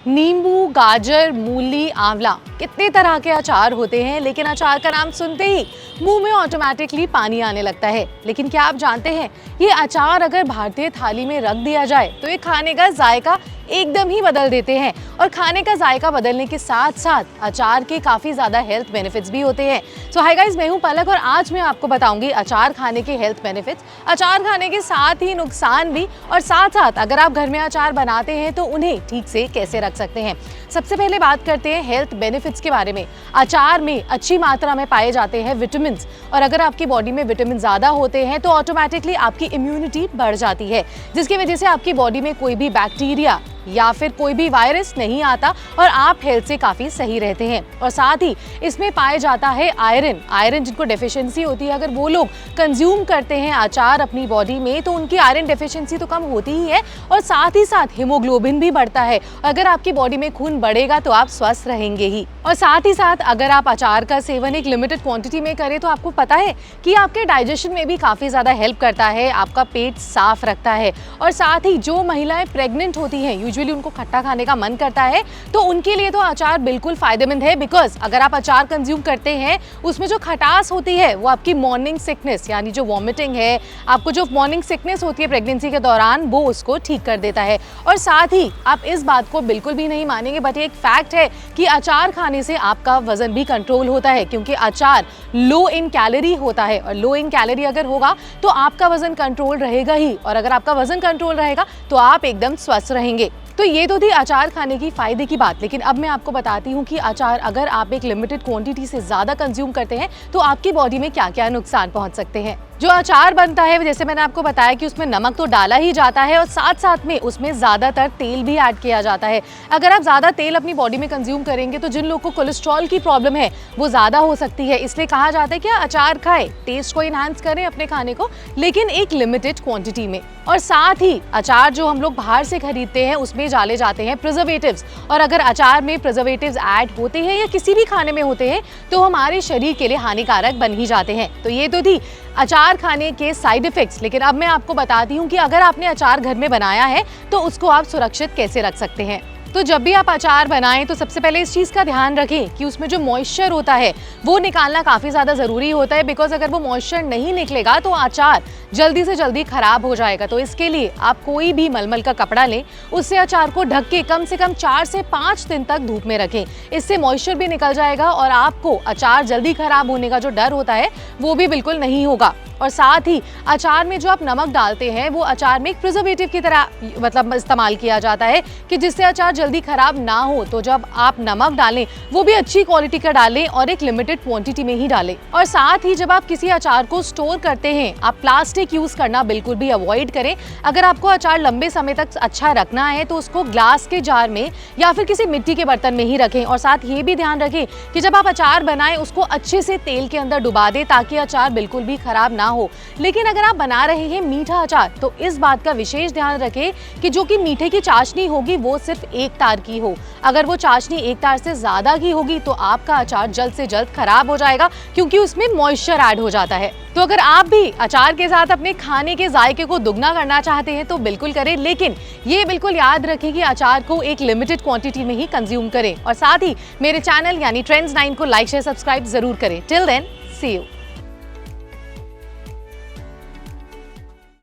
नींबू, गाजर, मूली, आंवला, कितने तरह के अचार होते हैं, लेकिन अचार का नाम सुनते ही मुंह में ऑटोमेटिकली पानी आने लगता है। लेकिन क्या आप जानते हैं, ये अचार अगर भारतीय थाली में रख दिया जाए तो ये खाने का जायका एकदम ही बदल देते हैं। और खाने का जायका बदलने के साथ साथ अचार के काफ़ी ज़्यादा हेल्थ बेनिफिट्स भी होते हैं। सो हाय गाइस, मैं हूँ पलक और आज मैं आपको बताऊंगी अचार खाने के हेल्थ बेनिफिट्स, अचार खाने के साथ ही नुकसान भी, और साथ साथ अगर आप घर में अचार बनाते हैं तो उन्हें ठीक से कैसे रख सकते हैं। सबसे पहले बात करते हैं हेल्थ बेनिफिट्स के बारे में। अचार में अच्छी मात्रा में पाए जाते हैं विटामिन, और अगर आपकी बॉडी में विटामिन ज़्यादा होते हैं तो ऑटोमेटिकली आपकी इम्यूनिटी बढ़ जाती है, जिसकी वजह से आपकी बॉडी में कोई भी बैक्टीरिया या फिर कोई भी वायरस नहीं आता और आप हेल्थ से काफ़ी सही रहते हैं। और साथ ही इसमें पाया जाता है आयरन जिनको डेफिशिएंसी होती है, अगर वो लोग कंज्यूम करते हैं अचार अपनी बॉडी में तो उनकी आयरन डेफिशिएंसी तो कम होती ही है, और साथ ही साथ हीमोग्लोबिन भी बढ़ता है। अगर आपकी बॉडी में खून बढ़ेगा तो आप स्वस्थ रहेंगे ही। और साथ ही साथ अगर आप अचार का सेवन एक लिमिटेड क्वांटिटी में करें तो आपको पता है कि आपके डाइजेशन में भी काफ़ी ज़्यादा हेल्प करता है, आपका पेट साफ रखता है। और साथ ही जो महिलाएं प्रेग्नेंट होती हैं, यूजुअली उनको खट्टा खाने का मन करता है, तो उनके लिए तो अचार बिल्कुल फायदेमंद है। बिकॉज अगर आप अचार कंज्यूम करते हैं, उसमें जो खटास होती है वो आपकी मॉर्निंग सिकनेस यानी जो वॉमिटिंग है, आपको जो मॉर्निंग सिकनेस होती है प्रेगनेंसी के दौरान, वो उसको ठीक कर देता है। और साथ ही आप इस बात को बिल्कुल भी नहीं मानेंगे, बट एक फैक्ट है कि अचार खाने से आपका वजन भी कंट्रोल होता है, क्योंकि अचार लो इन कैलोरी होता है, और लो इन कैलोरी अगर होगा तो आपका वजन कंट्रोल रहेगा ही, और अगर आपका वजन कंट्रोल रहेगा तो आप एकदम स्वस्थ रहेंगे। तो ये तो थी अचार खाने की फायदे की बात। लेकिन अब मैं आपको बताती हूँ कि अचार अगर आप एक लिमिटेड क्वांटिटी से ज़्यादा कंज्यूम करते हैं तो आपकी बॉडी में क्या क्या नुकसान पहुँच सकते हैं। जो अचार बनता है, जैसे मैंने आपको बताया कि उसमें नमक तो डाला ही जाता है, और साथ साथ में उसमें ज़्यादातर तेल भी ऐड किया जाता है। अगर आप ज़्यादा तेल अपनी बॉडी में कंज्यूम करेंगे तो जिन लोगों को कोलेस्ट्रॉल की प्रॉब्लम है वो ज़्यादा हो सकती है। इसलिए कहा जाता है कि अचार खाएं, टेस्ट को इन्हांस करें अपने खाने को, लेकिन एक लिमिटेड क्वांटिटी में। और साथ ही अचार जो हम लोग बाहर से खरीदते हैं उसमें डाले जाते हैं प्रिजर्वेटिव्स, और अगर अचार में प्रिजर्वेटिव्स ऐड होते हैं या किसी भी खाने में होते हैं तो हमारे शरीर के लिए हानिकारक बन ही जाते हैं। तो ये तो थी अचार खाने के साइड इफेक्ट्स। लेकिन अब मैं आपको बताती हूँ कि अगर आपने अचार घर में बनाया है तो उसको आप सुरक्षित कैसे रख सकते हैं। तो जब भी आप अचार बनाएं तो सबसे पहले इस चीज़ का ध्यान रखें कि उसमें जो मॉइस्चर होता है वो निकालना काफ़ी ज़्यादा ज़रूरी होता है। बिकॉज अगर वो मॉइस्चर नहीं निकलेगा तो अचार जल्दी से जल्दी खराब हो जाएगा। तो इसके लिए आप कोई भी मलमल का कपड़ा लें, उससे अचार को ढक के कम से कम 4 से 5 दिन तक धूप में रखें। इससे मॉइस्चर भी निकल जाएगा और आपको अचार जल्दी खराब होने का जो डर होता है वो भी बिल्कुल नहीं होगा। और साथ ही अचार में जो आप नमक डालते हैं वो अचार में एक प्रिजर्वेटिव की तरह मतलब इस्तेमाल किया जाता है कि जिससे अचार जल्दी खराब ना हो। तो जब आप नमक डालें वो भी अच्छी क्वालिटी का डालें और एक लिमिटेड क्वांटिटी में ही डालें। और साथ ही जब आप किसी अचार को स्टोर करते हैं, आप प्लास्टिक यूज करना बिल्कुल भी अवॉइड करें। अगर आपको अचार लंबे समय तक अच्छा रखना है तो उसको ग्लास के जार में या फिर किसी मिट्टी के बर्तन में ही रखें। और साथ ये भी ध्यान रखें कि जब आप अचार बनाएं उसको अच्छे से तेल के अंदर डुबा दें ताकि अचार बिल्कुल भी खराब ना हो। लेकिन अगर आप बना रहे हैं मीठा अचार तो इस बात का विशेष ध्यान रखें कि जो कि मीठे की चाशनी होगी वो सिर्फ 1 तार की हो। अगर वो चाशनी 1 तार से ज्यादा की होगी तो आपका अचार जल्द से जल्द खराब हो जाएगा, क्योंकि उसमें मॉइस्चर ऐड हो जाता है। तो अगर आप भी अचार के साथ अपने खाने के जायके को दुगना करना चाहते हैं तो बिल्कुल करें, लेकिन ये बिल्कुल याद रखें कि अचार को एक लिमिटेड क्वांटिटी में ही कंज्यूम करें। और साथ ही मेरे चैनल यानी ट्रेंड्स 9 को लाइक शेयर सब्सक्राइब जरूर करें। Till then, see you.